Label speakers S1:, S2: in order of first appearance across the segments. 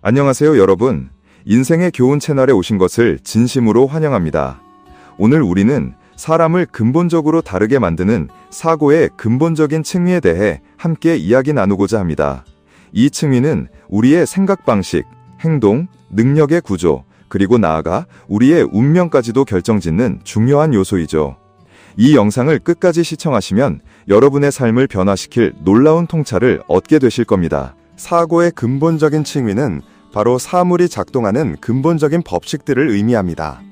S1: 안녕하세요, 여러분. 인생의 교훈 채널에 오신 것을 진심으로 환영합니다. 오늘 우리는 사람을 근본적으로 다르게 만드는 사고의 근본적인 층위에 대해 함께 이야기 나누고자 합니다. 이 층위는 우리의 생각 방식, 행동, 능력의 구조, 그리고 나아가 우리의 운명까지도 결정짓는 중요한 요소이죠. 이 영상을 끝까지 시청하시면 여러분의 삶을 변화시킬 놀라운 통찰을 얻게 되실 겁니다.
S2: 사고의 근본적인 층위는 바로 사물이 작동하는 근본적인 법칙들을 의미합니다.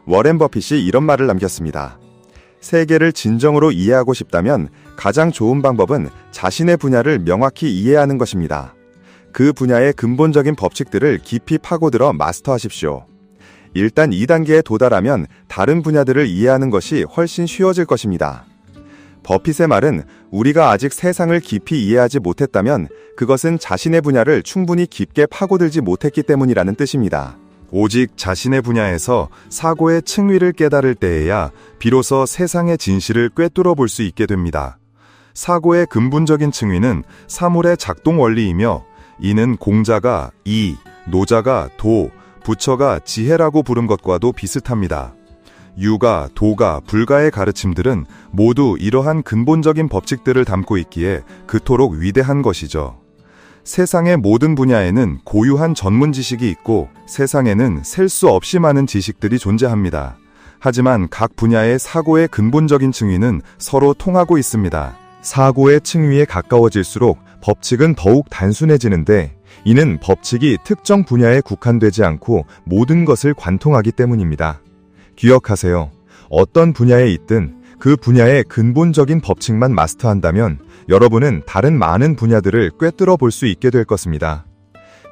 S2: 워렌 버핏이 이런 말을 남겼습니다. 세계를 진정으로 이해하고 싶다면 가장 좋은 방법은 자신의 분야를 명확히 이해하는 것입니다. 그 분야의 근본적인 법칙들을 깊이 파고들어 마스터하십시오. 일단 2단계에 도달하면 다른 분야들을 이해하는 것이 훨씬 쉬워질 것입니다. 버핏의 말은 우리가 아직 세상을 깊이 이해하지 못했다면 그것은 자신의 분야를 충분히 깊게 파고들지 못했기 때문이라는 뜻입니다.
S3: 오직 자신의 분야에서 사고의 층위를 깨달을 때에야 비로소 세상의 진실을 꿰뚫어 볼 수 있게 됩니다. 사고의 근본적인 층위는 사물의 작동 원리이며 이는 공자가 이, 노자가 도, 부처가 지혜라고 부른 것과도 비슷합니다. 유가, 도가, 불가의 가르침들은 모두 이러한 근본적인 법칙들을 담고 있기에 그토록 위대한 것이죠. 세상의 모든 분야에는 고유한 전문 지식이 있고 세상에는 셀 수 없이 많은 지식들이 존재합니다. 하지만 각 분야의 사고의 근본적인 층위는 서로 통하고 있습니다.
S1: 사고의 층위에 가까워질수록 법칙은 더욱 단순해지는데 이는 법칙이 특정 분야에 국한되지 않고 모든 것을 관통하기 때문입니다. 기억하세요. 어떤 분야에 있든 그 분야의 근본적인 법칙만 마스터한다면 여러분은 다른 많은 분야들을 꿰뚫어 볼 수 있게 될 것입니다.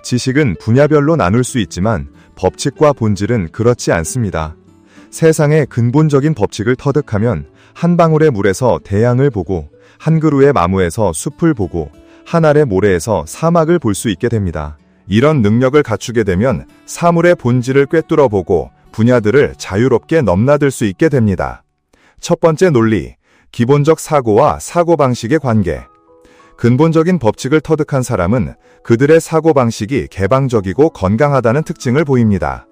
S1: 지식은 분야별로 나눌 수 있지만 법칙과 본질은 그렇지 않습니다. 세상의 근본적인 법칙을 터득하면 한 방울의 물에서 대양을 보고 한 그루의 나무에서 숲을 보고 한 알의 모래에서 사막을 볼 수 있게 됩니다. 이런 능력을 갖추게 되면 사물의 본질을 꿰뚫어 보고 분야들을 자유롭게 넘나들 수 있게 됩니다. 첫 번째 논리, 기본적 사고와 사고방식의 관계. 근본적인 법칙을 터득한 사람은 그들의 사고방식이 개방적이고 건강하다는 특징을 보입니다.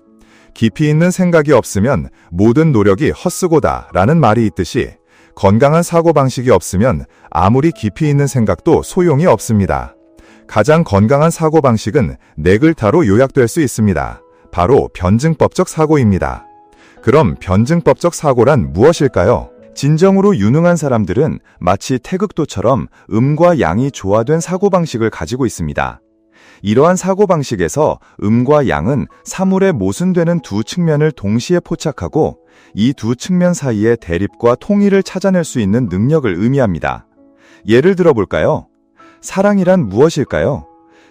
S1: 깊이 있는 생각이 없으면 모든 노력이 헛쓰고다 라는 말이 있듯이 건강한 사고방식이 없으면 아무리 깊이 있는 생각도 소용이 없습니다. 가장 건강한 사고방식은 네 글자로 요약될 수 있습니다. 바로 변증법적 사고입니다. 그럼 변증법적 사고란 무엇일까요? 진정으로 유능한 사람들은 마치 태극도처럼 음과 양이 조화된 사고방식을 가지고 있습니다. 이러한 사고방식에서 음과 양은 사물에 모순되는 두 측면을 동시에 포착하고 이 두 측면 사이의 대립과 통일을 찾아낼 수 있는 능력을 의미합니다. 예를 들어 볼까요? 사랑이란 무엇일까요?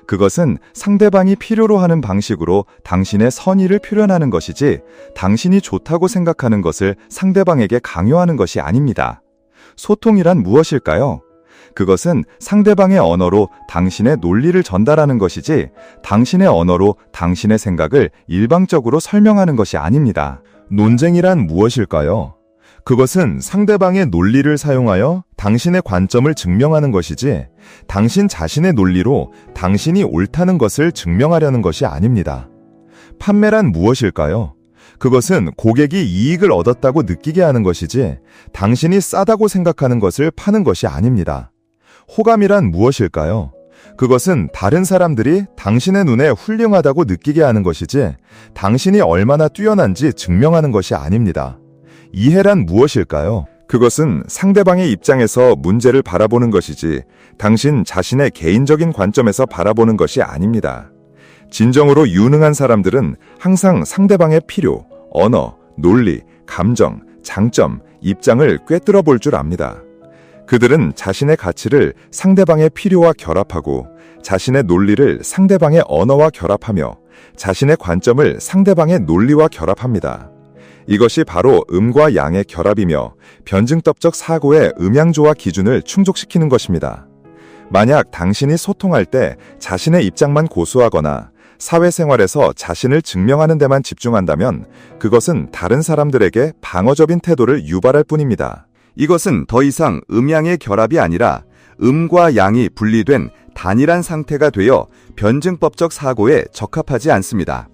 S1: 그것은 상대방이 필요로 하는 방식으로 당신의 선의를 표현하는 것이지 당신이 좋다고 생각하는 것을 상대방에게 강요하는 것이 아닙니다. 소통이란 무엇일까요? 그것은 상대방의 언어로 당신의 논리를 전달하는 것이지 당신의 언어로 당신의 생각을 일방적으로 설명하는 것이 아닙니다. 논쟁이란 무엇일까요? 그것은 상대방의 논리를 사용하여 당신의 관점을 증명하는 것이지 당신 자신의 논리로 당신이 옳다는 것을 증명하려는 것이 아닙니다. 판매란 무엇일까요? 그것은 고객이 이익을 얻었다고 느끼게 하는 것이지 당신이 싸다고 생각하는 것을 파는 것이 아닙니다. 호감이란 무엇일까요? 그것은 다른 사람들이 당신의 눈에 훌륭하다고 느끼게 하는 것이지 당신이 얼마나 뛰어난지 증명하는 것이 아닙니다. 이해란 무엇일까요? 그것은 상대방의 입장에서 문제를 바라보는 것이지 당신 자신의 개인적인 관점에서 바라보는 것이 아닙니다. 진정으로 유능한 사람들은 항상 상대방의 필요, 언어, 논리, 감정, 장점, 입장을 꿰뚫어 볼 줄 압니다. 그들은 자신의 가치를 상대방의 필요와 결합하고 자신의 논리를 상대방의 언어와 결합하며 자신의 관점을 상대방의 논리와 결합합니다. 이것이 바로 음과 양의 결합이며 변증법적 사고의 음양조화 기준을 충족시키는 것입니다. 만약 당신이 소통할 때 자신의 입장만 고수하거나 사회생활에서 자신을 증명하는 데만 집중한다면 그것은 다른 사람들에게 방어적인 태도를 유발할 뿐입니다. 이것은 더 이상 음양의 결합이 아니라 음과 양이 분리된
S4: 단일한 상태가 되어 변증법적 사고에 적합하지 않습니다.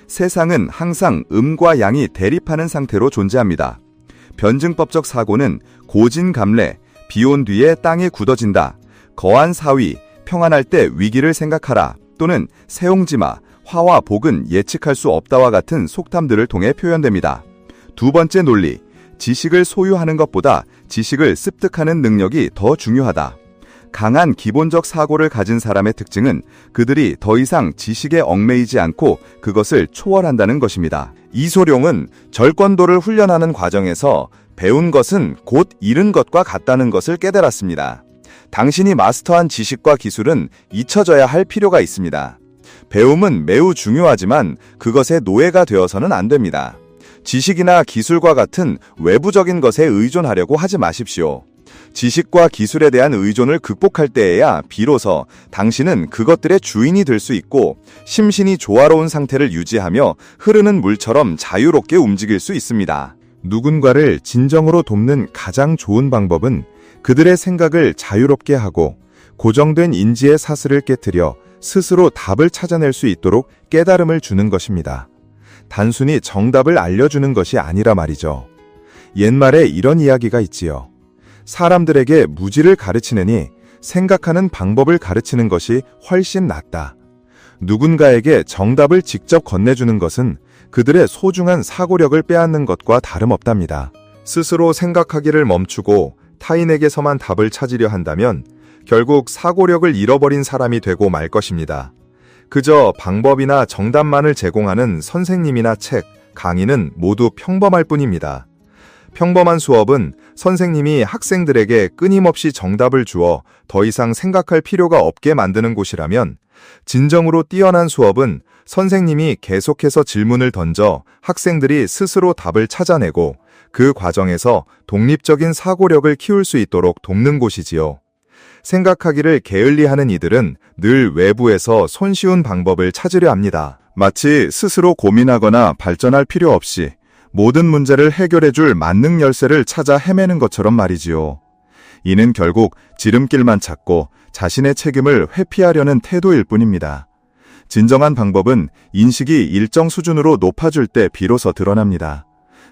S4: 세상은 항상 음과 양이 대립하는 상태로 존재합니다. 변증법적 사고는 고진감래, 비온 뒤에 땅이 굳어진다, 거한 사위, 평안할 때 위기를 생각하라 또는 세옹지마, 화와 복은 예측할 수 없다와 같은 속담들을 통해 표현됩니다. 두 번째 논리, 지식을 소유하는 것보다 지식을 습득하는 능력이 더 중요하다. 강한 기본적 사고를 가진 사람의 특징은 그들이 더 이상 지식에 얽매이지 않고 그것을 초월한다는 것입니다.
S2: 이소룡은 절권도를 훈련하는 과정에서 배운 것은 곧 잃은 것과 같다는 것을 깨달았습니다. 당신이 마스터한 지식과 기술은 잊혀져야 할 필요가 있습니다. 배움은 매우 중요하지만 그것의 노예가 되어서는 안 됩니다. 지식이나 기술과 같은 외부적인 것에 의존하려고 하지 마십시오. 지식과 기술에 대한 의존을 극복할 때에야 비로소 당신은 그것들의 주인이 될 수 있고 심신이 조화로운 상태를 유지하며 흐르는 물처럼 자유롭게 움직일 수 있습니다.
S1: 누군가를 진정으로 돕는 가장 좋은 방법은 그들의 생각을 자유롭게 하고 고정된 인지의 사슬을 깨트려 스스로 답을 찾아낼 수 있도록 깨달음을 주는 것입니다. 단순히 정답을 알려주는 것이 아니라 말이죠. 옛말에 이런 이야기가 있지요. 사람들에게 무지를 가르치느니 생각하는 방법을 가르치는 것이 훨씬 낫다. 누군가에게 정답을 직접 건네주는 것은 그들의 소중한 사고력을 빼앗는 것과 다름없답니다. 스스로 생각하기를 멈추고 타인에게서만 답을 찾으려 한다면 결국 사고력을 잃어버린 사람이 되고 말 것입니다. 그저 방법이나 정답만을 제공하는 선생님이나 책, 강의는 모두 평범할 뿐입니다. 평범한 수업은 선생님이 학생들에게 끊임없이 정답을 주어 더 이상 생각할 필요가 없게 만드는 곳이라면 진정으로 뛰어난 수업은 선생님이 계속해서 질문을 던져 학생들이 스스로 답을 찾아내고 그 과정에서 독립적인 사고력을 키울 수 있도록 돕는 곳이지요. 생각하기를 게을리하는 이들은 늘 외부에서 손쉬운 방법을 찾으려 합니다. 마치 스스로 고민하거나 발전할 필요 없이 모든 문제를 해결해줄 만능 열쇠를 찾아 헤매는 것처럼 말이지요. 이는 결국 지름길만 찾고 자신의 책임을 회피하려는 태도일 뿐입니다. 진정한 방법은 인식이 일정 수준으로 높아질 때 비로소 드러납니다.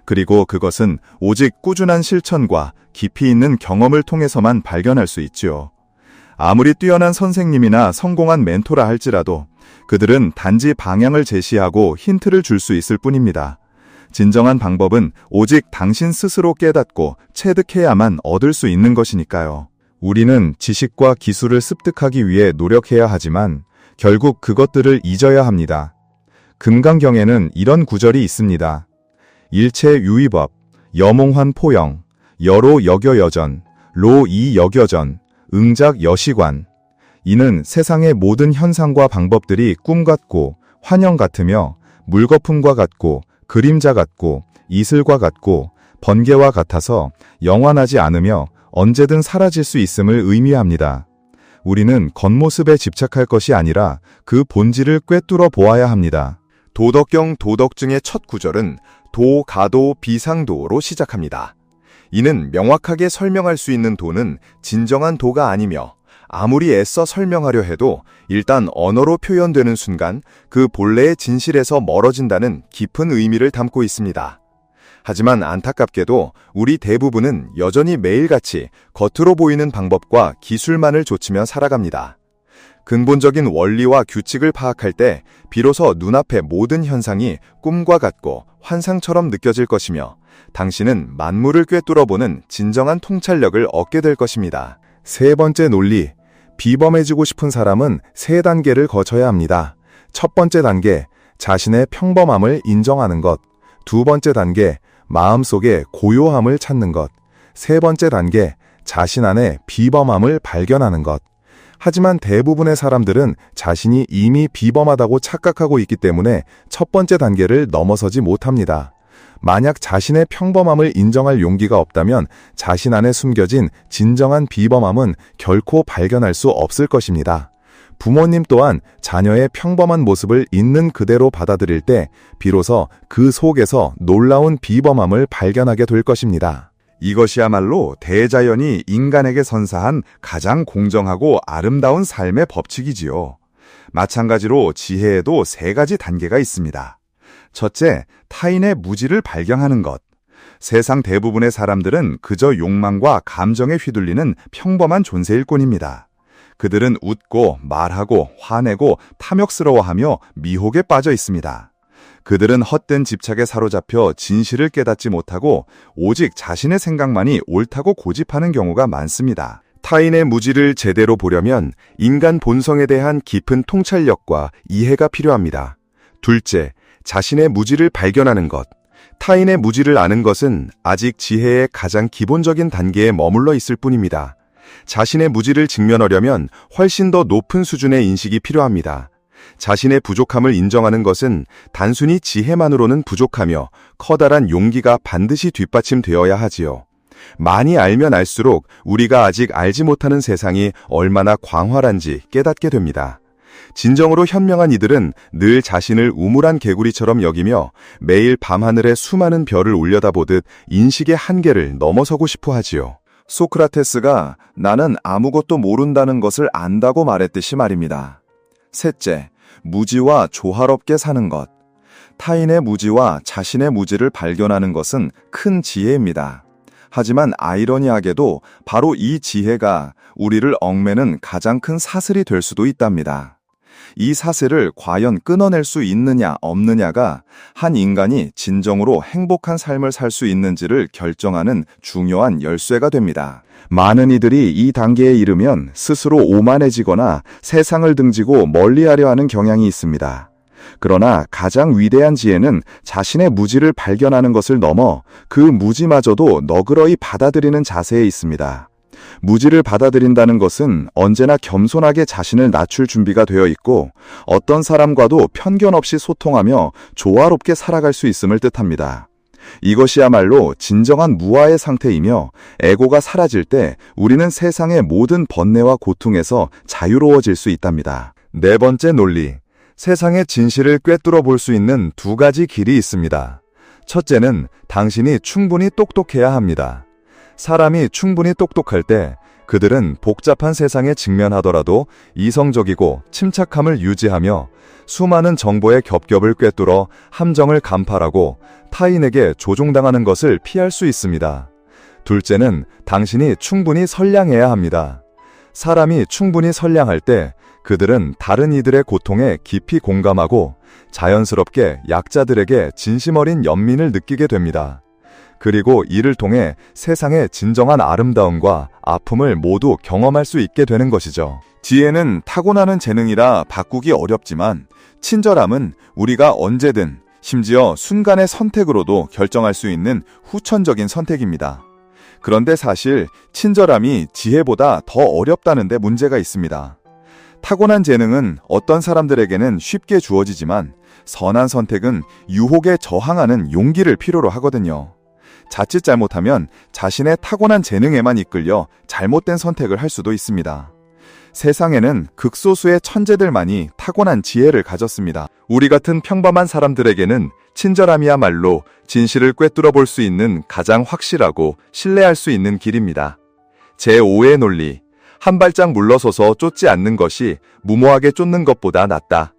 S1: 그리고 그것은 오직 꾸준한 실천과 깊이 있는 경험을 통해서만 발견할 수 있지요. 아무리 뛰어난 선생님이나 성공한 멘토라 할지라도 그들은 단지 방향을 제시하고 힌트를 줄 수 있을 뿐입니다. 진정한 방법은 오직 당신 스스로 깨닫고 체득해야만 얻을 수 있는 것이니까요. 우리는 지식과 기술을 습득하기 위해 노력해야 하지만 결국 그것들을 잊어야 합니다. 금강경에는 이런 구절이 있습니다. 일체 유의법, 여몽환 포영, 여로 여겨여전, 로이 여겨전, 응작 여시관. 이는 세상의 모든 현상과 방법들이 꿈 같고 환영 같으며 물거품과 같고 그림자 같고 이슬과 같고 번개와 같아서 영원하지 않으며 언제든 사라질 수 있음을 의미합니다. 우리는 겉모습에 집착할 것이 아니라 그 본질을 꿰뚫어 보아야 합니다.
S2: 도덕경 도덕증의 첫 구절은 도, 가도, 비상도로 시작합니다. 이는 명확하게 설명할 수 있는 도는 진정한 도가 아니며 아무리 애써 설명하려 해도 일단 언어로 표현되는 순간 그 본래의 진실에서 멀어진다는 깊은 의미를 담고 있습니다. 하지만 안타깝게도 우리 대부분은 여전히 매일같이 겉으로 보이는 방법과 기술만을 좇으며 살아갑니다. 근본적인 원리와 규칙을 파악할 때 비로소 눈앞의 모든 현상이 꿈과 같고 환상처럼 느껴질 것이며 당신은 만물을 꿰뚫어보는 진정한 통찰력을 얻게 될 것입니다.
S1: 세 번째 논리, 비범해지고 싶은 사람은 세 단계를 거쳐야 합니다. 첫 번째 단계, 자신의 평범함을 인정하는 것. 두 번째 단계, 마음속에 고요함을 찾는 것. 세 번째 단계, 자신 안에 비범함을 발견하는 것. 하지만 대부분의 사람들은 자신이 이미 비범하다고 착각하고 있기 때문에 첫 번째 단계를 넘어서지 못합니다. 만약 자신의 평범함을 인정할 용기가 없다면 자신 안에 숨겨진 진정한 비범함은 결코 발견할 수 없을 것입니다. 부모님 또한 자녀의 평범한 모습을 있는 그대로 받아들일 때 비로소 그 속에서 놀라운 비범함을 발견하게 될 것입니다.
S3: 이것이야말로 대자연이 인간에게 선사한 가장 공정하고 아름다운 삶의 법칙이지요. 마찬가지로 지혜에도 3가지 단계가 있습니다. 첫째, 타인의 무지를 발견하는 것. 세상 대부분의 사람들은 그저 욕망과 감정에 휘둘리는 평범한 존재일 뿐입니다. 그들은 웃고 말하고 화내고 탐욕스러워하며 미혹에 빠져 있습니다. 그들은 헛된 집착에 사로잡혀 진실을 깨닫지 못하고 오직 자신의 생각만이 옳다고 고집하는 경우가 많습니다.
S2: 타인의 무지를 제대로 보려면 인간 본성에 대한 깊은 통찰력과 이해가 필요합니다. 둘째, 자신의 무지를 발견하는 것. 타인의 무지를 아는 것은 아직 지혜의 가장 기본적인 단계에 머물러 있을 뿐입니다. 자신의 무지를 직면하려면 훨씬 더 높은 수준의 인식이 필요합니다. 자신의 부족함을 인정하는 것은 단순히 지혜만으로는 부족하며 커다란 용기가 반드시 뒷받침되어야 하지요. 많이 알면 알수록 우리가 아직 알지 못하는 세상이 얼마나 광활한지 깨닫게 됩니다. 진정으로 현명한 이들은 늘 자신을 우물한 개구리처럼 여기며 매일 밤하늘에 수많은 별을 올려다보듯 인식의 한계를 넘어서고 싶어 하지요. 소크라테스가 나는 아무것도 모른다는 것을 안다고 말했듯이 말입니다. 셋째, 무지와 조화롭게 사는 것. 타인의 무지와 자신의 무지를 발견하는 것은 큰 지혜입니다. 하지만 아이러니하게도 바로 이 지혜가 우리를 얽매는 가장 큰 사슬이 될 수도 있답니다. 이 사슬을 과연 끊어낼 수 있느냐 없느냐가 한 인간이 진정으로 행복한 삶을 살 수 있는지를 결정하는 중요한 열쇠가 됩니다.
S3: 많은 이들이 이 단계에 이르면 스스로 오만해지거나 세상을 등지고 멀리하려 하는 경향이 있습니다. 그러나 가장 위대한 지혜는 자신의 무지를 발견하는 것을 넘어 그 무지마저도 너그러이 받아들이는 자세에 있습니다. 무지를 받아들인다는 것은 언제나 겸손하게 자신을 낮출 준비가 되어 있고 어떤 사람과도 편견 없이 소통하며 조화롭게 살아갈 수 있음을 뜻합니다. 이것이야말로 진정한 무아의 상태이며 에고가 사라질 때 우리는 세상의 모든 번뇌와 고통에서 자유로워질 수 있답니다.
S2: 4번째 논리. 세상의 진실을 꿰뚫어 볼 수 있는 2가지 길이 있습니다. 첫째는 당신이 충분히 똑똑해야 합니다. 사람이 충분히 똑똑할 때 그들은 복잡한 세상에 직면하더라도 이성적이고 침착함을 유지하며 수많은 정보의 겹겹을 꿰뚫어 함정을 간파하고 타인에게 조종당하는 것을 피할 수 있습니다. 둘째는 당신이 충분히 선량해야 합니다. 사람이 충분히 선량할 때 그들은 다른 이들의 고통에 깊이 공감하고 자연스럽게 약자들에게 진심 어린 연민을 느끼게 됩니다. 그리고 이를 통해 세상의 진정한 아름다움과 아픔을 모두 경험할 수 있게 되는 것이죠. 지혜는 타고나는 재능이라 바꾸기 어렵지만 친절함은 우리가 언제든 심지어 순간의 선택으로도 결정할 수 있는 후천적인 선택입니다. 그런데 사실 친절함이 지혜보다 더 어렵다는 데 문제가 있습니다. 타고난 재능은 어떤 사람들에게는 쉽게 주어지지만 선한 선택은 유혹에 저항하는 용기를 필요로 하거든요. 자칫 잘못하면 자신의 타고난 재능에만 이끌려 잘못된 선택을 할 수도 있습니다. 세상에는 극소수의 천재들만이 타고난 지혜를 가졌습니다. 우리 같은 평범한 사람들에게는 친절함이야말로 진실을 꿰뚫어 볼 수 있는 가장 확실하고 신뢰할 수 있는 길입니다. 제5의 논리. 한 발짝 물러서서 쫓지 않는 것이 무모하게 쫓는 것보다 낫다.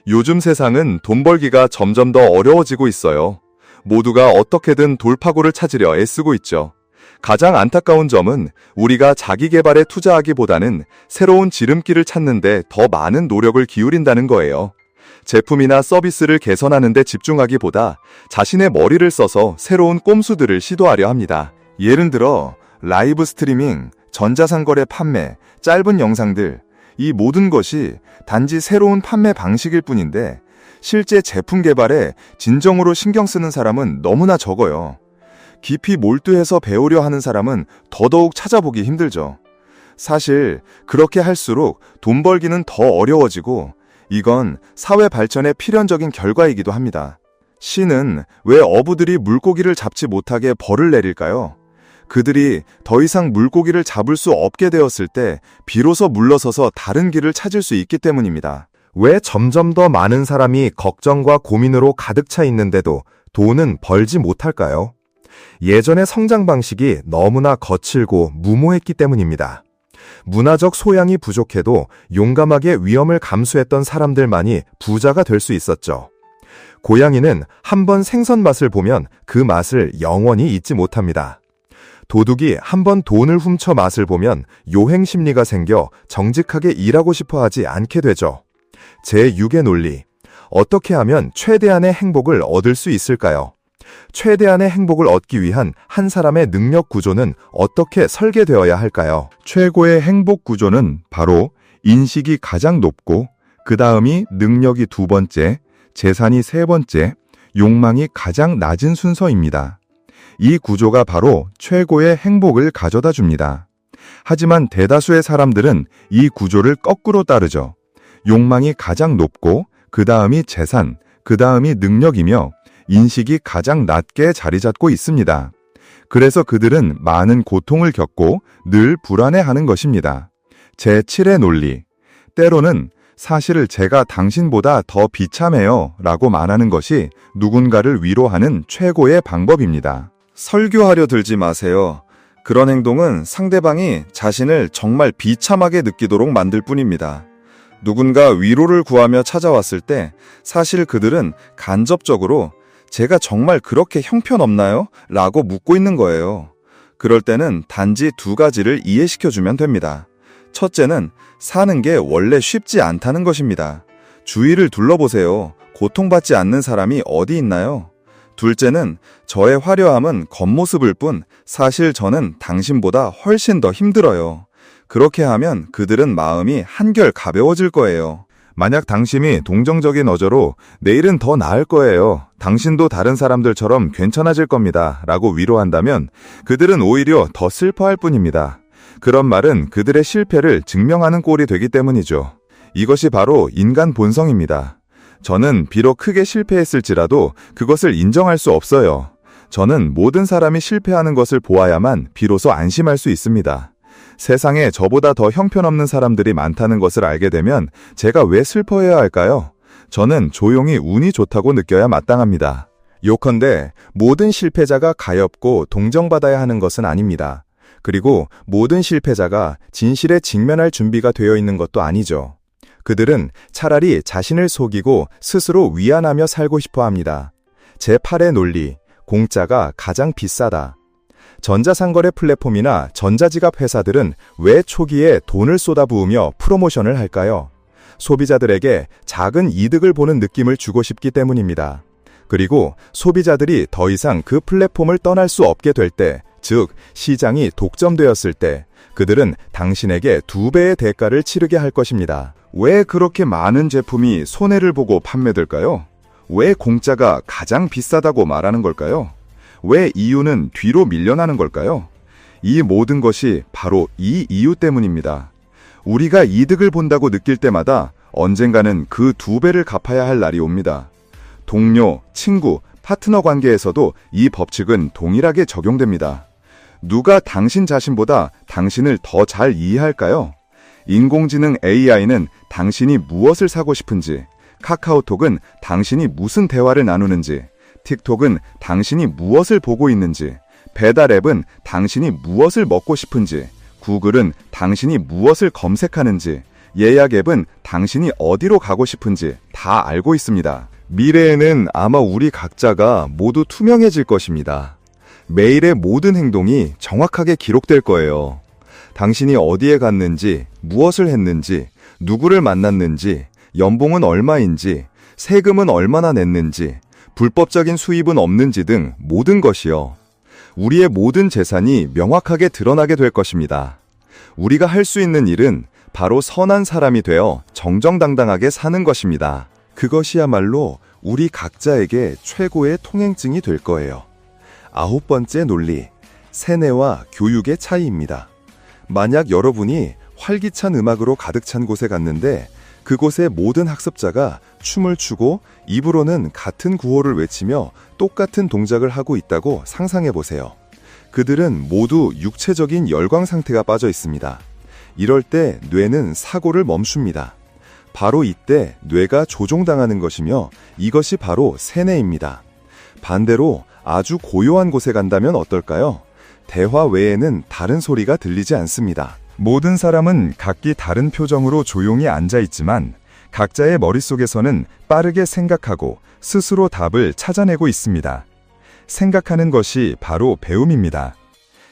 S2: 요즘 세상은 돈 벌기가 점점 더 어려워지고 있어요. 모두가 어떻게든 돌파구를 찾으려 애쓰고 있죠. 가장 안타까운 점은 우리가 자기 개발에 투자하기보다는 새로운 지름길을 찾는 데 더 많은 노력을 기울인다는 거예요. 제품이나 서비스를 개선하는 데 집중하기보다 자신의 머리를 써서 새로운 꼼수들을 시도하려 합니다. 예를 들어 라이브 스트리밍, 전자상거래 판매, 짧은 영상들, 이 모든 것이 단지 새로운 판매 방식일 뿐인데 실제 제품 개발에 진정으로 신경 쓰는 사람은 너무나 적어요. 깊이 몰두해서 배우려 하는 사람은 더더욱 찾아보기 힘들죠. 사실 그렇게 할수록 돈 벌기는 더 어려워지고 이건 사회 발전의 필연적인 결과이기도 합니다. 신은 왜 어부들이 물고기를 잡지 못하게 벌을 내릴까요? 그들이 더 이상 물고기를 잡을 수 없게 되었을 때 비로소 물러서서 다른 길을 찾을 수 있기 때문입니다.
S1: 왜 점점 더 많은 사람이 걱정과 고민으로 가득 차 있는데도 돈은 벌지 못할까요?
S2: 예전의 성장 방식이 너무나 거칠고 무모했기 때문입니다. 문화적 소양이 부족해도 용감하게 위험을 감수했던 사람들만이 부자가 될 수 있었죠. 고양이는 한번 생선 맛을 보면 그 맛을 영원히 잊지 못합니다. 도둑이 한번 돈을 훔쳐 맛을 보면 요행 심리가 생겨 정직하게 일하고 싶어 하지 않게 되죠. 제6의 논리. 어떻게 하면 최대한의 행복을 얻을 수 있을까요? 최대한의 행복을 얻기 위한 한 사람의 능력 구조는 어떻게 설계되어야 할까요?
S3: 최고의 행복 구조는 바로 인식이 가장 높고 그 다음이 능력이 두 번째, 재산이 세 번째, 욕망이 가장 낮은 순서입니다. 이 구조가 바로 최고의 행복을 가져다 줍니다. 하지만 대다수의 사람들은 이 구조를 거꾸로 따르죠. 욕망이 가장 높고 그 다음이 재산, 그 다음이 능력이며 인식이 가장 낮게 자리 잡고 있습니다. 그래서 그들은 많은 고통을 겪고 늘 불안해하는 것입니다. 제7의 논리. 때로는 사실 제가 당신보다 더 비참해요 라고 말하는 것이 누군가를 위로하는 최고의 방법입니다.
S2: 설교하려 들지 마세요. 그런 행동은 상대방이 자신을 정말 비참하게 느끼도록 만들 뿐입니다. 누군가 위로를 구하며 찾아왔을 때 사실 그들은 간접적으로 제가 정말 그렇게 형편없나요? 라고 묻고 있는 거예요. 그럴 때는 단지 두 가지를 이해시켜주면 됩니다. 첫째는 사는 게 원래 쉽지 않다는 것입니다. 주위를 둘러보세요. 고통받지 않는 사람이 어디 있나요? 둘째는 저의 화려함은 겉모습일 뿐 사실 저는 당신보다 훨씬 더 힘들어요. 그렇게 하면 그들은 마음이 한결 가벼워질 거예요.
S3: 만약 당신이 동정적인 어조로 내일은 더 나을 거예요. 당신도 다른 사람들처럼 괜찮아질 겁니다. 라고 위로한다면 그들은 오히려 더 슬퍼할 뿐입니다. 그런 말은 그들의 실패를 증명하는 꼴이 되기 때문이죠. 이것이 바로 인간 본성입니다. 저는 비록 크게 실패했을지라도 그것을 인정할 수 없어요. 저는 모든 사람이 실패하는 것을 보아야만 비로소 안심할 수 있습니다. 세상에 저보다 더 형편없는 사람들이 많다는 것을 알게 되면 제가 왜 슬퍼해야 할까요? 저는 조용히 운이 좋다고 느껴야 마땅합니다.
S2: 요컨대 모든 실패자가 가엾고 동정받아야 하는 것은 아닙니다. 그리고 모든 실패자가 진실에 직면할 준비가 되어 있는 것도 아니죠. 그들은 차라리 자신을 속이고 스스로 위안하며 살고 싶어 합니다. 제8의 논리, 공짜가 가장 비싸다. 전자상거래 플랫폼이나 전자지갑 회사들은 왜 초기에 돈을 쏟아부으며 프로모션을 할까요? 소비자들에게 작은 이득을 보는 느낌을 주고 싶기 때문입니다. 그리고 소비자들이 더 이상 그 플랫폼을 떠날 수 없게 될 때, 즉 시장이 독점되었을 때 그들은 당신에게 2배의 대가를 치르게 할 것입니다.
S3: 왜 그렇게 많은 제품이 손해를 보고 판매될까요? 왜 공짜가 가장 비싸다고 말하는 걸까요? 왜 이유는 뒤로 밀려나는 걸까요? 이 모든 것이 바로 이 이유 때문입니다. 우리가 이득을 본다고 느낄 때마다 언젠가는 그 2배를 갚아야 할 날이 옵니다. 동료, 친구, 파트너 관계에서도 이 법칙은 동일하게 적용됩니다. 누가 당신 자신보다 당신을 더 잘 이해할까요? 인공지능 AI는 당신이 무엇을 사고 싶은지, 카카오톡은 당신이 무슨 대화를 나누는지, 틱톡은 당신이 무엇을 보고 있는지, 배달앱은 당신이 무엇을 먹고 싶은지, 구글은 당신이 무엇을 검색하는지, 예약앱은 당신이 어디로 가고 싶은지 다 알고 있습니다.
S2: 미래에는 아마 우리 각자가 모두 투명해질 것입니다. 매일의 모든 행동이 정확하게 기록될 거예요. 당신이 어디에 갔는지, 무엇을 했는지, 누구를 만났는지, 연봉은 얼마인지, 세금은 얼마나 냈는지, 불법적인 수입은 없는지 등 모든 것이요. 우리의 모든 재산이 명확하게 드러나게 될 것입니다. 우리가 할 수 있는 일은 바로 선한 사람이 되어 정정당당하게 사는 것입니다. 그것이야말로 우리 각자에게 최고의 통행증이 될 거예요. 9번째 논리, 세뇌와 교육의 차이입니다. 만약 여러분이 활기찬 음악으로 가득 찬 곳에 갔는데 그곳의 모든 학습자가 춤을 추고 입으로는 같은 구호를 외치며 똑같은 동작을 하고 있다고 상상해 보세요. 그들은 모두 육체적인 열광 상태가 빠져 있습니다. 이럴 때 뇌는 사고를 멈춥니다. 바로 이때 뇌가 조종당하는 것이며 이것이 바로 세뇌입니다. 반대로 아주 고요한 곳에 간다면 어떨까요? 대화 외에는 다른 소리가 들리지 않습니다.
S1: 모든 사람은 각기 다른 표정으로 조용히 앉아 있지만 각자의 머릿속에서는 빠르게 생각하고 스스로 답을 찾아내고 있습니다. 생각하는 것이 바로 배움입니다.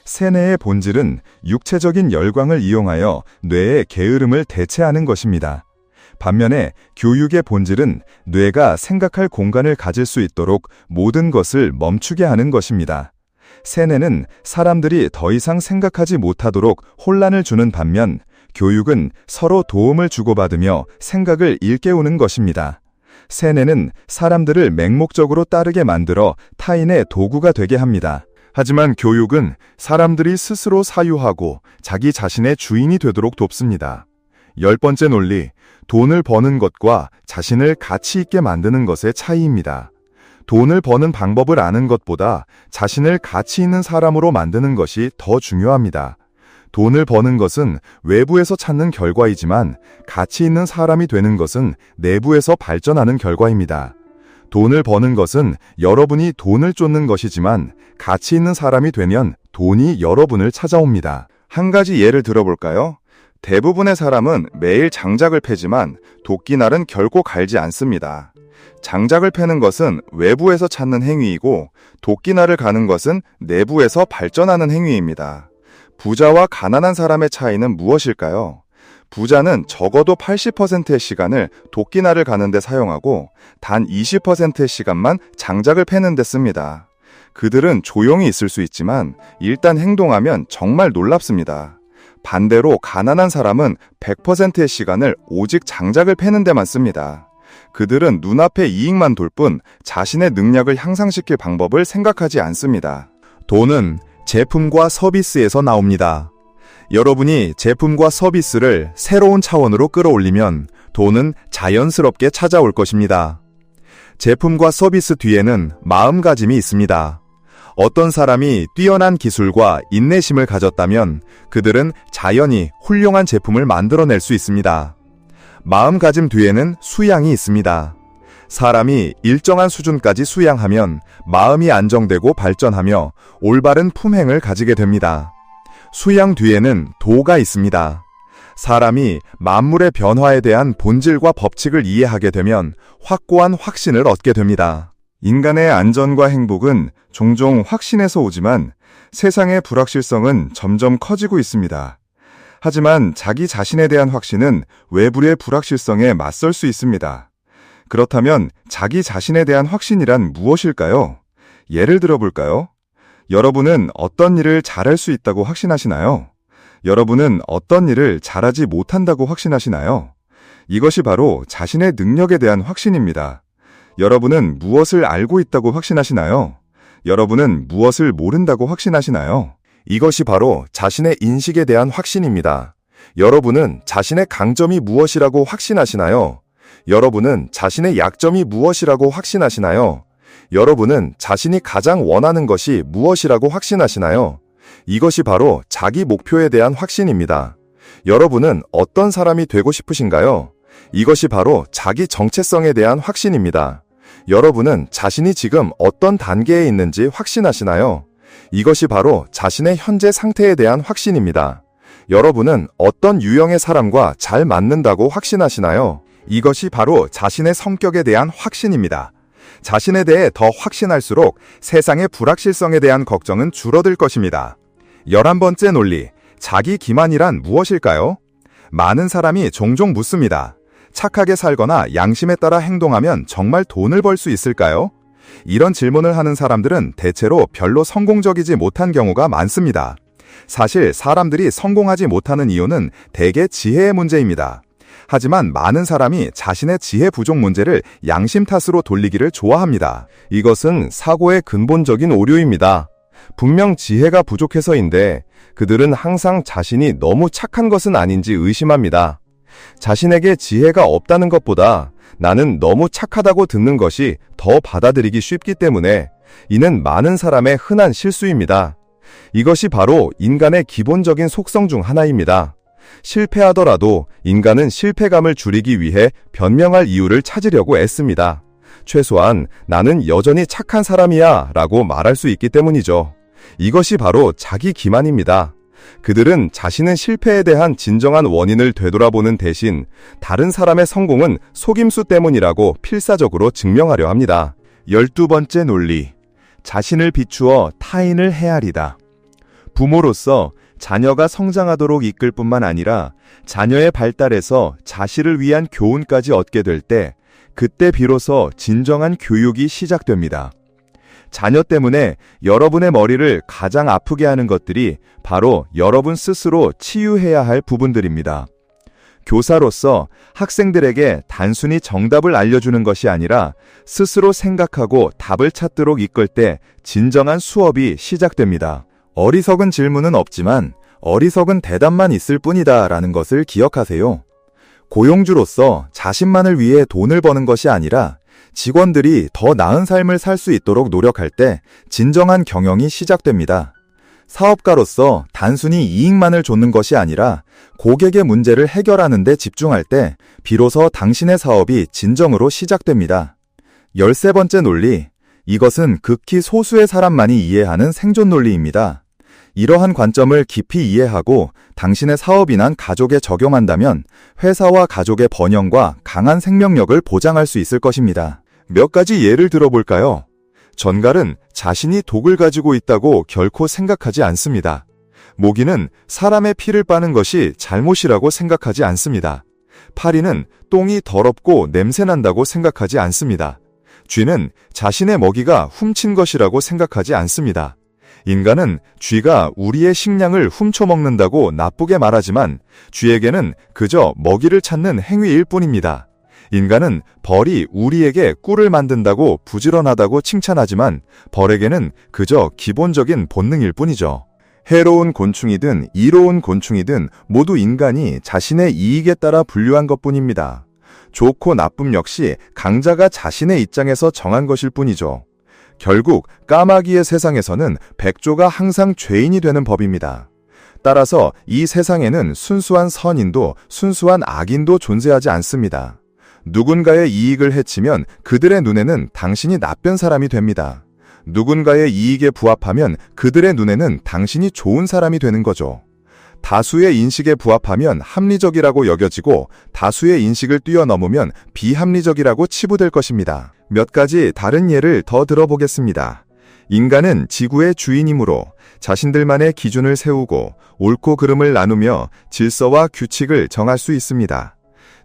S1: 세뇌의 본질은 육체적인 열광을 이용하여 뇌의 게으름을 대체하는 것입니다. 반면에 교육의 본질은 뇌가 생각할 공간을 가질 수 있도록 모든 것을 멈추게 하는 것입니다. 세뇌는 사람들이 더 이상 생각하지 못하도록 혼란을 주는 반면 교육은 서로 도움을 주고받으며 생각을 일깨우는 것입니다. 세뇌는 사람들을 맹목적으로 따르게 만들어 타인의 도구가 되게 합니다.
S2: 하지만 교육은 사람들이 스스로 사유하고 자기 자신의 주인이 되도록 돕습니다. 10번째 논리, 돈을 버는 것과 자신을 가치 있게 만드는 것의 차이입니다. 돈을 버는 방법을 아는 것보다 자신을 가치 있는 사람으로 만드는 것이 더 중요합니다. 돈을 버는 것은 외부에서 찾는 결과이지만 가치 있는 사람이 되는 것은 내부에서 발전하는 결과입니다. 돈을 버는 것은 여러분이 돈을 쫓는 것이지만 가치 있는 사람이 되면 돈이 여러분을 찾아옵니다. 한 가지 예를 들어볼까요? 대부분의 사람은 매일 장작을 패지만 도끼날은 결코 갈지 않습니다. 장작을 패는 것은 외부에서 찾는 행위이고 도끼날을 가는 것은 내부에서 발전하는 행위입니다. 부자와 가난한 사람의 차이는 무엇일까요? 부자는 적어도 80%의 시간을 도끼날을 가는 데 사용하고 단 20%의 시간만 장작을 패는 데 씁니다. 그들은 조용히 있을 수 있지만 일단 행동하면 정말 놀랍습니다. 반대로 가난한 사람은 100%의 시간을 오직 장작을 패는 데만 씁니다. 그들은 눈앞의 이익만 돌 뿐 자신의 능력을 향상시킬 방법을 생각하지 않습니다.
S1: 돈은 제품과 서비스에서 나옵니다. 여러분이 제품과 서비스를 새로운 차원으로 끌어올리면 돈은 자연스럽게 찾아올 것입니다. 제품과 서비스 뒤에는 마음가짐이 있습니다. 어떤 사람이 뛰어난 기술과 인내심을 가졌다면 그들은 자연히 훌륭한 제품을 만들어낼 수 있습니다. 마음가짐 뒤에는 수양이 있습니다. 사람이 일정한 수준까지 수양하면 마음이 안정되고 발전하며 올바른 품행을 가지게 됩니다. 수양 뒤에는 도가 있습니다. 사람이 만물의 변화에 대한 본질과 법칙을 이해하게 되면 확고한 확신을 얻게 됩니다.
S2: 인간의 안전과 행복은 종종 확신에서 오지만 세상의 불확실성은 점점 커지고 있습니다. 하지만 자기 자신에 대한 확신은 외부의 불확실성에 맞설 수 있습니다. 그렇다면 자기 자신에 대한 확신이란 무엇일까요? 예를 들어볼까요? 여러분은 어떤 일을 잘할 수 있다고 확신하시나요? 여러분은 어떤 일을 잘하지 못한다고 확신하시나요? 이것이 바로 자신의 능력에 대한 확신입니다. 여러분은 무엇을 알고 있다고 확신하시나요? 여러분은 무엇을 모른다고 확신하시나요? 이것이 바로 자신의 인식에 대한 확신입니다. 여러분은 자신의 강점이 무엇이라고 확신하시나요? 여러분은 자신의 약점이 무엇이라고 확신하시나요? 여러분은 자신이 가장 원하는 것이 무엇이라고 확신하시나요? 이것이 바로 자기 목표에 대한 확신입니다. 여러분은 어떤 사람이 되고 싶으신가요? 이것이 바로 자기 정체성에 대한 확신입니다. 여러분은 자신이 지금 어떤 단계에 있는지 확신하시나요? 이것이 바로 자신의 현재 상태에 대한 확신입니다. 여러분은 어떤 유형의 사람과 잘 맞는다고 확신하시나요? 이것이 바로 자신의 성격에 대한 확신입니다. 자신에 대해 더 확신할수록 세상의 불확실성에 대한 걱정은 줄어들 것입니다. 11번째 논리, 자기 기만이란 무엇일까요? 많은 사람이 종종 묻습니다. 착하게 살거나 양심에 따라 행동하면 정말 돈을 벌 수 있을까요? 이런 질문을 하는 사람들은 대체로 별로 성공적이지 못한 경우가 많습니다. 사실 사람들이 성공하지 못하는 이유는 대개 지혜의 문제입니다. 하지만 많은 사람이 자신의 지혜 부족 문제를 양심 탓으로 돌리기를 좋아합니다. 이것은 사고의 근본적인 오류입니다. 분명 지혜가 부족해서인데 그들은 항상 자신이 너무 착한 것은 아닌지 의심합니다. 자신에게 지혜가 없다는 것보다 나는 너무 착하다고 듣는 것이 더 받아들이기 쉽기 때문에 이는 많은 사람의 흔한 실수입니다. 이것이 바로 인간의 기본적인 속성 중 하나입니다. 실패하더라도 인간은 실패감을 줄이기 위해 변명할 이유를 찾으려고 애씁니다.
S3: 최소한 나는 여전히 착한 사람이야 라고 말할 수 있기 때문이죠. 이것이 바로 자기 기만입니다. 그들은 자신의 실패에 대한 진정한 원인을 되돌아보는 대신 다른 사람의 성공은 속임수 때문이라고 필사적으로 증명하려 합니다.
S1: 12번째 논리. 자신을 비추어 타인을 헤아리다. 부모로서 자녀가 성장하도록 이끌 뿐만 아니라 자녀의 발달에서 자신을 위한 교훈까지 얻게 될 때, 그때 비로소 진정한 교육이 시작됩니다. 자녀 때문에 여러분의 머리를 가장 아프게 하는 것들이 바로 여러분 스스로 치유해야 할 부분들입니다. 교사로서 학생들에게 단순히 정답을 알려주는 것이 아니라 스스로 생각하고 답을 찾도록 이끌 때 진정한 수업이 시작됩니다.
S2: 어리석은 질문은 없지만 어리석은 대답만 있을 뿐이다 라는 것을 기억하세요. 고용주로서 자신만을 위해 돈을 버는 것이 아니라 직원들이 더 나은 삶을 살 수 있도록 노력할 때 진정한 경영이 시작됩니다. 사업가로서 단순히 이익만을 좇는 것이 아니라 고객의 문제를 해결하는 데 집중할 때 비로소 당신의 사업이 진정으로 시작됩니다. 13번째 논리. 이것은 극히 소수의 사람만이 이해하는 생존 논리입니다. 이러한 관점을 깊이 이해하고 당신의 사업이나 가족에 적용한다면 회사와 가족의 번영과 강한 생명력을 보장할 수 있을 것입니다.
S1: 몇 가지 예를 들어볼까요? 전갈은 자신이 독을 가지고 있다고 결코 생각하지 않습니다. 모기는 사람의 피를 빠는 것이 잘못이라고 생각하지 않습니다. 파리는 똥이 더럽고 냄새난다고 생각하지 않습니다. 쥐는 자신의 먹이가 훔친 것이라고 생각하지 않습니다. 인간은 쥐가 우리의 식량을 훔쳐먹는다고 나쁘게 말하지만 쥐에게는 그저 먹이를 찾는 행위일 뿐입니다. 인간은 벌이 우리에게 꿀을 만든다고 부지런하다고 칭찬하지만 벌에게는 그저 기본적인 본능일 뿐이죠.
S2: 해로운 곤충이든 이로운 곤충이든 모두 인간이 자신의 이익에 따라 분류한 것뿐입니다. 좋고 나쁨 역시 강자가 자신의 입장에서 정한 것일 뿐이죠. 결국 까마귀의 세상에서는 백조가 항상 죄인이 되는 법입니다. 따라서 이 세상에는 순수한 선인도 순수한 악인도 존재하지 않습니다. 누군가의 이익을 해치면 그들의 눈에는 당신이 나쁜 사람이 됩니다. 누군가의 이익에 부합하면 그들의 눈에는 당신이 좋은 사람이 되는 거죠. 다수의 인식에 부합하면 합리적이라고 여겨지고 다수의 인식을 뛰어넘으면 비합리적이라고 치부될 것입니다. 몇 가지 다른 예를 더 들어보겠습니다. 인간은 지구의 주인이므로 자신들만의 기준을 세우고 옳고 그름을 나누며 질서와 규칙을 정할 수 있습니다.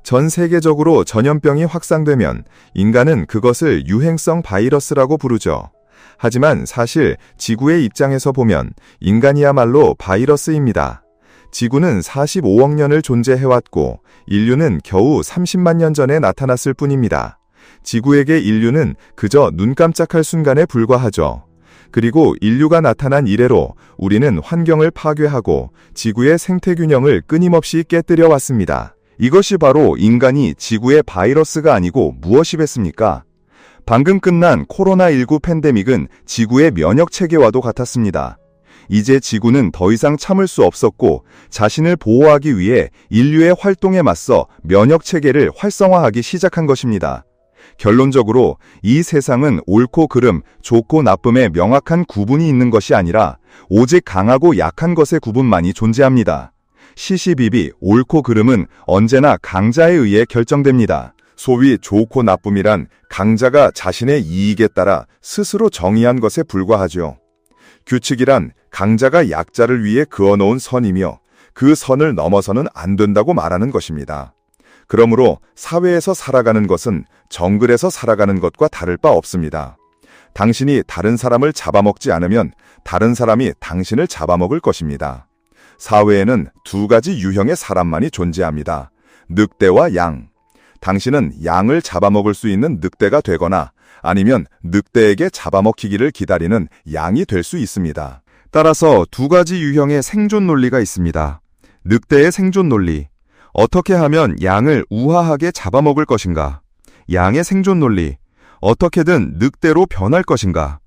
S2: 전 세계적으로 전염병이 확산되면 인간은 그것을 유행성 바이러스라고 부르죠. 하지만 사실 지구의 입장에서 보면 인간이야말로 바이러스입니다. 지구는 45억 년을 존재해왔고 인류는 겨우 30만 년 전에 나타났을 뿐입니다. 지구에게 인류는 그저 눈 깜짝할 순간에 불과하죠. 그리고 인류가 나타난 이래로 우리는 환경을 파괴하고 지구의 생태균형을 끊임없이 깨뜨려 왔습니다. 이것이 바로 인간이 지구의 바이러스가 아니고 무엇이겠습니까? 방금 끝난 코로나19 팬데믹은 지구의 면역 체계와도 같았습니다. 이제 지구는 더 이상 참을 수 없었고 자신을 보호하기 위해 인류의 활동에 맞서 면역 체계를 활성화하기 시작한 것입니다. 결론적으로 이 세상은 옳고 그름, 좋고 나쁨의 명확한 구분이 있는 것이 아니라 오직 강하고 약한 것의 구분만이 존재합니다. 시시비비 옳고 그름은 언제나 강자에 의해 결정됩니다. 소위 좋고 나쁨이란 강자가 자신의 이익에 따라 스스로 정의한 것에 불과하죠. 규칙이란 강자가 약자를 위해 그어놓은 선이며 그 선을 넘어서는 안 된다고 말하는 것입니다. 그러므로 사회에서 살아가는 것은 정글에서 살아가는 것과 다를 바 없습니다. 당신이 다른 사람을 잡아먹지 않으면 다른 사람이 당신을 잡아먹을 것입니다. 사회에는 두 가지 유형의 사람만이 존재합니다. 늑대와 양. 당신은 양을 잡아먹을 수 있는 늑대가 되거나 아니면 늑대에게 잡아먹히기를 기다리는 양이 될 수 있습니다. 따라서 두 가지 유형의 생존 논리가 있습니다. 늑대의 생존 논리. 어떻게 하면 양을 우아하게 잡아먹을 것인가? 양의 생존 논리. 어떻게든 늑대로 변할 것인가?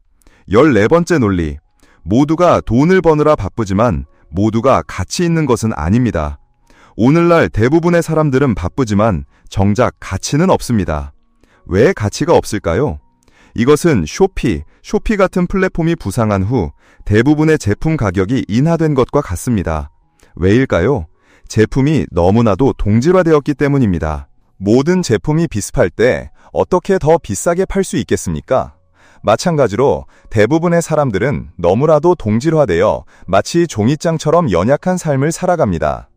S2: 14번째 논리. 모두가 돈을 버느라 바쁘지만 모두가 가치 있는 것은 아닙니다. 오늘날 대부분의 사람들은 바쁘지만 정작 가치는 없습니다.
S3: 왜 가치가 없을까요? 이것은 쇼피 같은 플랫폼이 부상한 후 대부분의 제품 가격이 인하된 것과 같습니다. 왜일까요? 제품이 너무나도 동질화되었기 때문입니다. 모든 제품이 비슷할 때 어떻게 더 비싸게 팔 수 있겠습니까? 마찬가지로 대부분의 사람들은 너무나도 동질화되어 마치 종이장처럼 연약한 삶을 살아갑니다.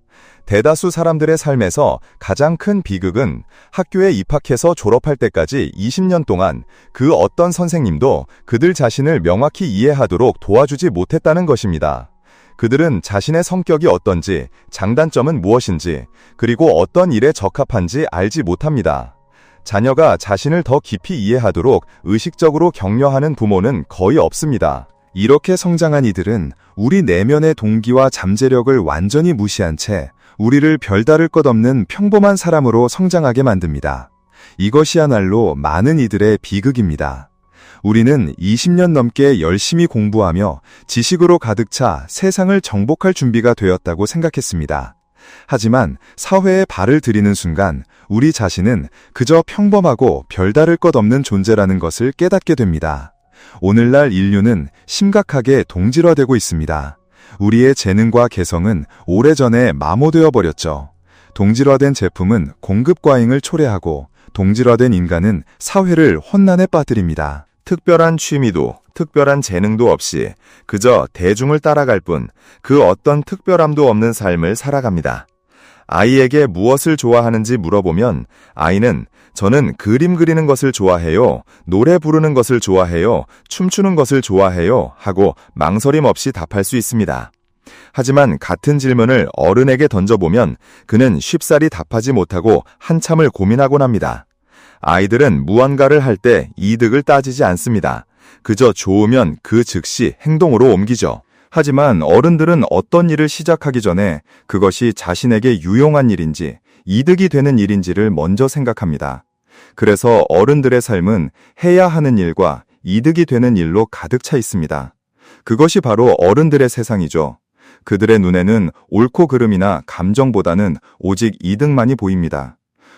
S3: 대다수 사람들의 삶에서 가장 큰 비극은 학교에 입학해서 졸업할 때까지 20년 동안 그 어떤 선생님도 그들 자신을 명확히 이해하도록 도와주지 못했다는 것입니다. 그들은 자신의 성격이 어떤지, 장단점은 무엇인지, 그리고 어떤 일에 적합한지 알지 못합니다. 자녀가 자신을 더 깊이 이해하도록 의식적으로 격려하는 부모는 거의 없습니다. 이렇게 성장한 이들은 우리 내면의 동기와 잠재력을 완전히 무시한 채 우리를 별다를 것 없는 평범한 사람으로 성장하게 만듭니다. 이것이야말로 많은 이들의 비극입니다. 우리는 20년 넘게 열심히 공부하며 지식으로 가득 차 세상을 정복할 준비가 되었다고 생각했습니다. 하지만 사회에 발을 들이는 순간 우리 자신은 그저 평범하고 별다를 것 없는 존재라는 것을 깨닫게 됩니다. 오늘날 인류는 심각하게 동질화되고 있습니다. 우리의 재능과 개성은 오래전에 마모되어 버렸죠. 동질화된 제품은 공급 과잉을 초래하고 동질화된 인간은 사회를 혼란에 빠뜨립니다. 특별한 취미도 특별한 재능도 없이 그저 대중을 따라갈 뿐 그 어떤 특별함도 없는 삶을 살아갑니다. 아이에게 무엇을 좋아하는지 물어보면 아이는 저는 그림 그리는 것을 좋아해요, 노래 부르는 것을 좋아해요, 춤추는 것을 좋아해요 하고 망설임 없이 답할 수 있습니다. 하지만 같은 질문을 어른에게 던져보면 그는 쉽사리 답하지 못하고 한참을 고민하곤 합니다. 아이들은 무언가를 할 때 이득을 따지지 않습니다. 그저 좋으면 그 즉시 행동으로 옮기죠. 하지만 어른들은 어떤 일을 시작하기 전에 그것이 자신에게 유용한 일인지 이득이 되는 일인지를 먼저 생각합니다. 그래서 어른들의 삶은 해야 하는 일과 이득이 되는 일로 가득 차 있습니다. 그것이 바로 어른들의 세상이죠. 그들의 눈에는 옳고 그름이나 감정보다는 오직 이득만이 보입니다.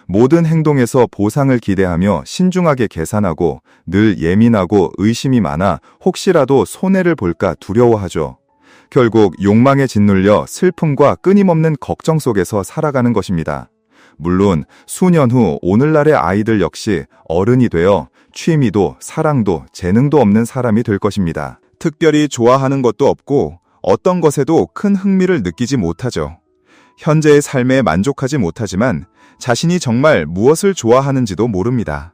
S3: 모든 행동에서 보상을 기대하며 신중하게 계산하고 늘 예민하고 의심이 많아 혹시라도 손해를 볼까 두려워하죠. 결국 욕망에 짓눌려 슬픔과 끊임없는 걱정 속에서 살아가는 것입니다. 물론 수년 후 오늘날의 아이들 역시 어른이 되어 취미도 사랑도 재능도 없는 사람이 될 것입니다. 특별히 좋아하는 것도 없고 어떤 것에도 큰 흥미를 느끼지 못하죠. 현재의 삶에 만족하지 못하지만 자신이 정말 무엇을 좋아하는지도 모릅니다.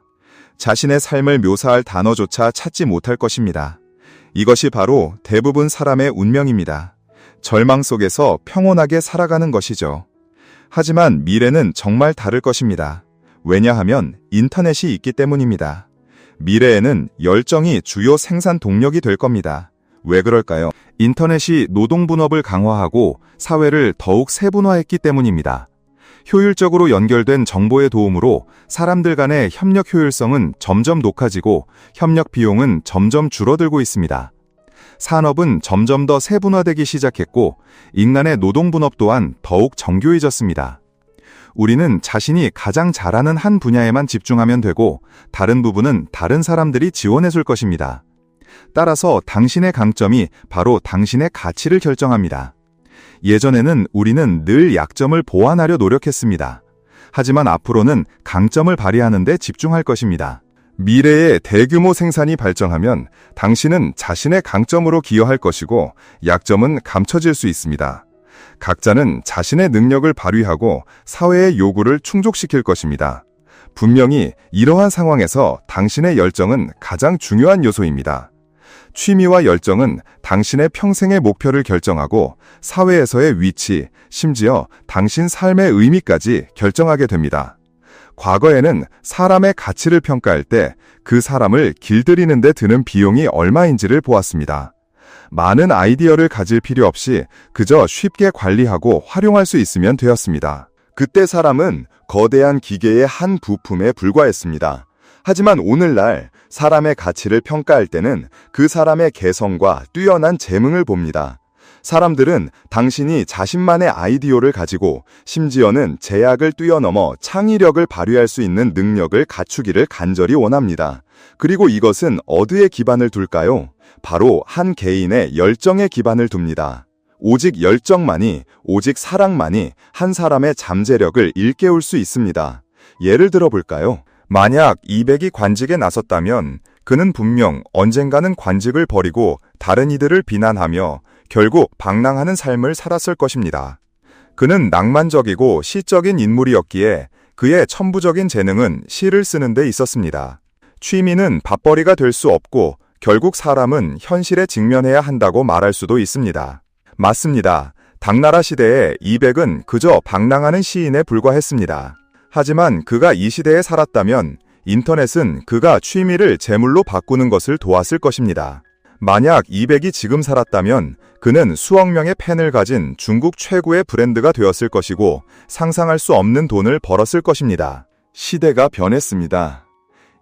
S3: 자신의 삶을 묘사할 단어조차 찾지 못할 것입니다. 이것이 바로 대부분 사람의 운명입니다. 절망 속에서 평온하게 살아가는 것이죠. 하지만 미래는 정말 다를 것입니다. 왜냐하면 인터넷이 있기 때문입니다. 미래에는 열정이 주요 생산 동력이 될 겁니다. 왜 그럴까요? 인터넷이 노동분업을 강화하고 사회를 더욱 세분화했기 때문입니다. 효율적으로 연결된 정보의 도움으로 사람들 간의 협력 효율성은 점점 높아지고 협력 비용은 점점 줄어들고 있습니다. 산업은 점점 더 세분화되기 시작했고 인간의 노동분업 또한 더욱 정교해졌습니다. 우리는 자신이 가장 잘하는 한 분야에만 집중하면 되고 다른 부분은 다른 사람들이 지원해 줄 것입니다. 따라서 당신의 강점이 바로 당신의 가치를 결정합니다. 예전에는 우리는 늘 약점을 보완하려 노력했습니다. 하지만 앞으로는 강점을 발휘하는 데 집중할 것입니다. 미래의 대규모 생산이 발전하면 당신은 자신의 강점으로 기여할 것이고 약점은 감춰질 수 있습니다. 각자는 자신의 능력을 발휘하고 사회의 요구를 충족시킬 것입니다. 분명히 이러한 상황에서 당신의 열정은 가장 중요한 요소입니다. 취미와 열정은 당신의 평생의 목표를 결정하고 사회에서의 위치, 심지어 당신 삶의 의미까지 결정하게 됩니다. 과거에는 사람의 가치를 평가할 때 그 사람을 길들이는 데 드는 비용이 얼마인지를 보았습니다. 많은 아이디어를 가질 필요 없이 그저 쉽게 관리하고 활용할 수 있으면 되었습니다. 그때 사람은 거대한 기계의 한 부품에 불과했습니다. 하지만 오늘날 사람의 가치를 평가할 때는 그 사람의 개성과 뛰어난 재능을 봅니다.
S2: 사람들은 당신이 자신만의 아이디어를 가지고 심지어는 제약을 뛰어넘어 창의력을 발휘할 수 있는 능력을 갖추기를 간절히 원합니다. 그리고 이것은 어디에 기반을 둘까요? 바로 한 개인의 열정에 기반을 둡니다. 오직 열정만이, 오직 사랑만이 한 사람의 잠재력을 일깨울 수 있습니다. 예를 들어 볼까요?
S3: 만약 이백이 관직에 나섰다면 그는 분명 언젠가는 관직을 버리고 다른 이들을 비난하며 결국 방랑하는 삶을 살았을 것입니다. 그는 낭만적이고 시적인 인물이었기에 그의 천부적인 재능은 시를 쓰는 데 있었습니다. 취미는 밥벌이가 될 수 없고 결국 사람은 현실에 직면해야 한다고 말할 수도 있습니다. 맞습니다. 당나라 시대에 이백은 그저 방랑하는 시인에 불과했습니다. 하지만 그가 이 시대에 살았다면 인터넷은 그가 취미를 재물로 바꾸는 것을 도왔을 것입니다. 만약 이백이 지금 살았다면 그는 수억 명의 팬을 가진 중국 최고의 브랜드가 되었을 것이고 상상할 수 없는 돈을 벌었을 것입니다.
S2: 시대가 변했습니다.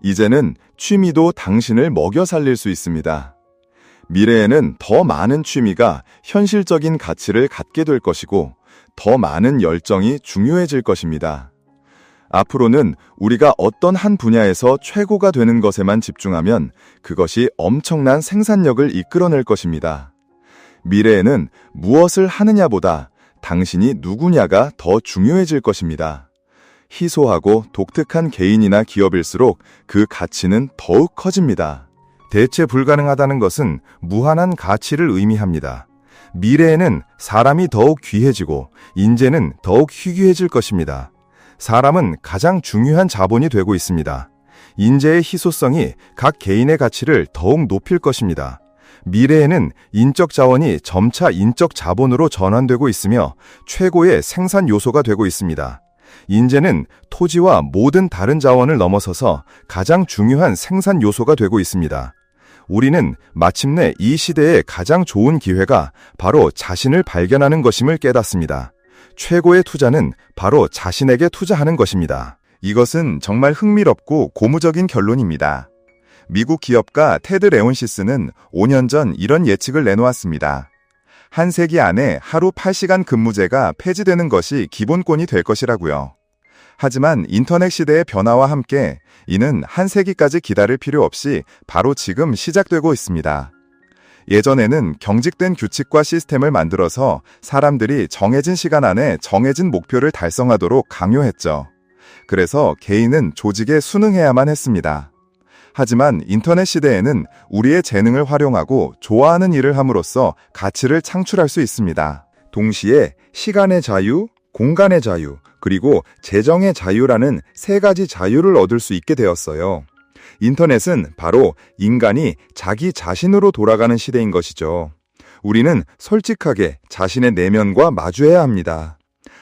S2: 이제는 취미도 당신을 먹여 살릴 수 있습니다. 미래에는 더 많은 취미가 현실적인 가치를 갖게 될 것이고 더 많은 열정이 중요해질 것입니다. 앞으로는 우리가 어떤 한 분야에서 최고가 되는 것에만 집중하면 그것이 엄청난 생산력을 이끌어낼 것입니다. 미래에는 무엇을 하느냐보다 당신이 누구냐가 더 중요해질 것입니다. 희소하고 독특한 개인이나 기업일수록 그 가치는 더욱 커집니다.
S3: 대체 불가능하다는 것은 무한한 가치를 의미합니다. 미래에는 사람이 더욱 귀해지고 인재는 더욱 희귀해질 것입니다. 사람은 가장 중요한 자본이 되고 있습니다. 인재의 희소성이 각 개인의 가치를 더욱 높일 것입니다. 미래에는 인적 자원이 점차 인적 자본으로 전환되고 있으며 최고의 생산 요소가 되고 있습니다. 인재는 토지와 모든 다른 자원을 넘어서서 가장 중요한 생산 요소가 되고 있습니다. 우리는 마침내 이 시대의 가장 좋은 기회가 바로 자신을 발견하는 것임을 깨닫습니다. 최고의 투자는 바로 자신에게 투자하는 것입니다.
S1: 이것은 정말 흥미롭고 고무적인 결론입니다. 미국 기업가 테드 레온시스는 5년 전 이런 예측을 내놓았습니다. 한 세기 안에 하루 8시간 근무제가 폐지되는 것이 기본권이 될 것이라고요. 하지만 인터넷 시대의 변화와 함께 이는 한 세기까지 기다릴 필요 없이 바로 지금 시작되고 있습니다. 예전에는 경직된 규칙과 시스템을 만들어서 사람들이 정해진 시간 안에 정해진 목표를 달성하도록 강요했죠. 그래서 개인은 조직에 순응해야만 했습니다. 하지만 인터넷 시대에는 우리의 재능을 활용하고 좋아하는 일을 함으로써 가치를 창출할 수 있습니다. 동시에 시간의 자유, 공간의 자유, 그리고 재정의 자유라는 세 가지 자유를 얻을 수 있게 되었어요. 인터넷은 바로 인간이 자기 자신으로 돌아가는 시대인 것이죠. 우리는 솔직하게 자신의 내면과 마주해야 합니다.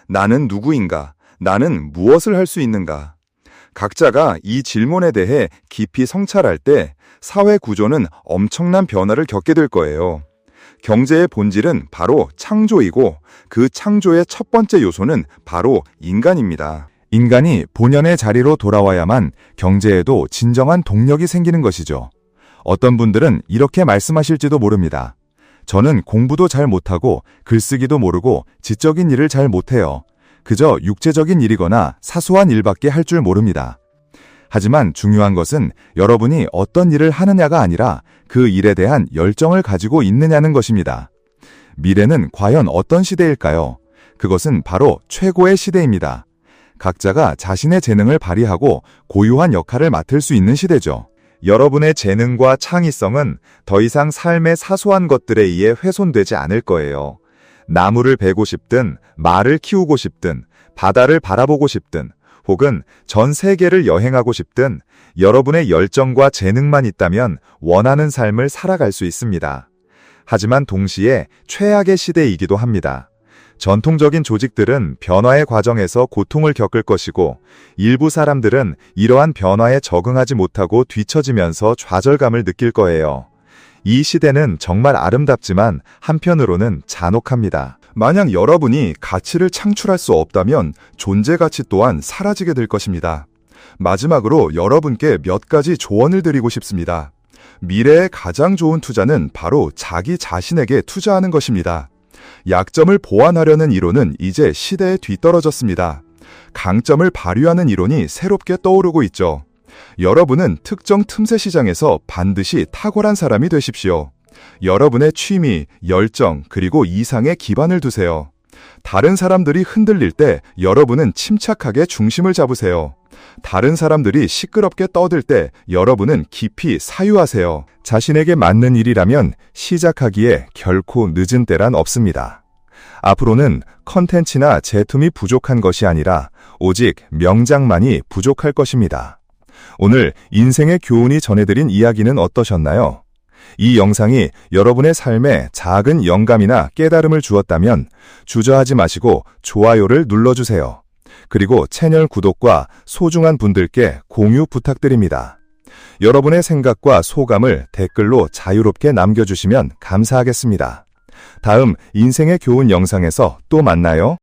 S1: 나는 누구인가? 나는 무엇을 할 수 있는가? 각자가 이 질문에 대해 깊이 성찰할 때 사회 구조는 엄청난 변화를 겪게 될 거예요. 경제의 본질은 바로 창조이고 그 창조의 첫 번째 요소는 바로 인간입니다.
S3: 인간이 본연의 자리로 돌아와야만 경제에도 진정한 동력이 생기는 것이죠. 어떤 분들은 이렇게 말씀하실지도 모릅니다. 저는 공부도 잘 못하고 글쓰기도 모르고 지적인 일을 잘 못해요. 그저 육체적인 일이거나 사소한 일밖에 할 줄 모릅니다. 하지만 중요한 것은 여러분이 어떤 일을 하느냐가 아니라 그 일에 대한 열정을 가지고 있느냐는 것입니다. 미래는 과연 어떤 시대일까요? 그것은 바로 최고의 시대입니다. 각자가 자신의 재능을 발휘하고 고유한 역할을 맡을 수 있는 시대죠.
S1: 여러분의 재능과 창의성은 더 이상 삶의 사소한 것들에 의해 훼손되지 않을 거예요. 나무를 베고 싶든, 말을 키우고 싶든, 바다를 바라보고 싶든, 혹은 전 세계를 여행하고 싶든, 여러분의 열정과 재능만 있다면 원하는 삶을 살아갈 수 있습니다. 하지만 동시에 최악의 시대이기도 합니다. 전통적인 조직들은 변화의 과정에서 고통을 겪을 것이고 일부 사람들은 이러한 변화에 적응하지 못하고 뒤처지면서 좌절감을 느낄 거예요. 이 시대는 정말 아름답지만 한편으로는 잔혹합니다.
S2: 만약 여러분이 가치를 창출할 수 없다면 존재 가치 또한 사라지게 될 것입니다. 마지막으로 여러분께 몇 가지 조언을 드리고 싶습니다. 미래의 가장 좋은 투자는 바로 자기 자신에게 투자하는 것입니다.
S3: 약점을 보완하려는 이론은 이제 시대에 뒤떨어졌습니다. 강점을 발휘하는 이론이 새롭게 떠오르고 있죠. 여러분은 특정 틈새 시장에서 반드시 탁월한 사람이 되십시오. 여러분의 취미, 열정, 그리고 이상에 기반을 두세요. 다른 사람들이 흔들릴 때 여러분은 침착하게 중심을 잡으세요. 다른 사람들이 시끄럽게 떠들 때 여러분은 깊이 사유하세요.
S1: 자신에게 맞는 일이라면 시작하기에 결코 늦은 때란 없습니다. 앞으로는 컨텐츠나 제품이 부족한 것이 아니라 오직 명장만이 부족할 것입니다. 오늘 인생의 교훈이 전해드린 이야기는 어떠셨나요? 이 영상이 여러분의 삶에 작은 영감이나 깨달음을 주었다면 주저하지 마시고 좋아요를 눌러주세요. 그리고 채널 구독과 소중한 분들께 공유 부탁드립니다. 여러분의 생각과 소감을 댓글로 자유롭게 남겨주시면 감사하겠습니다. 다음 인생의 교훈 영상에서 또 만나요.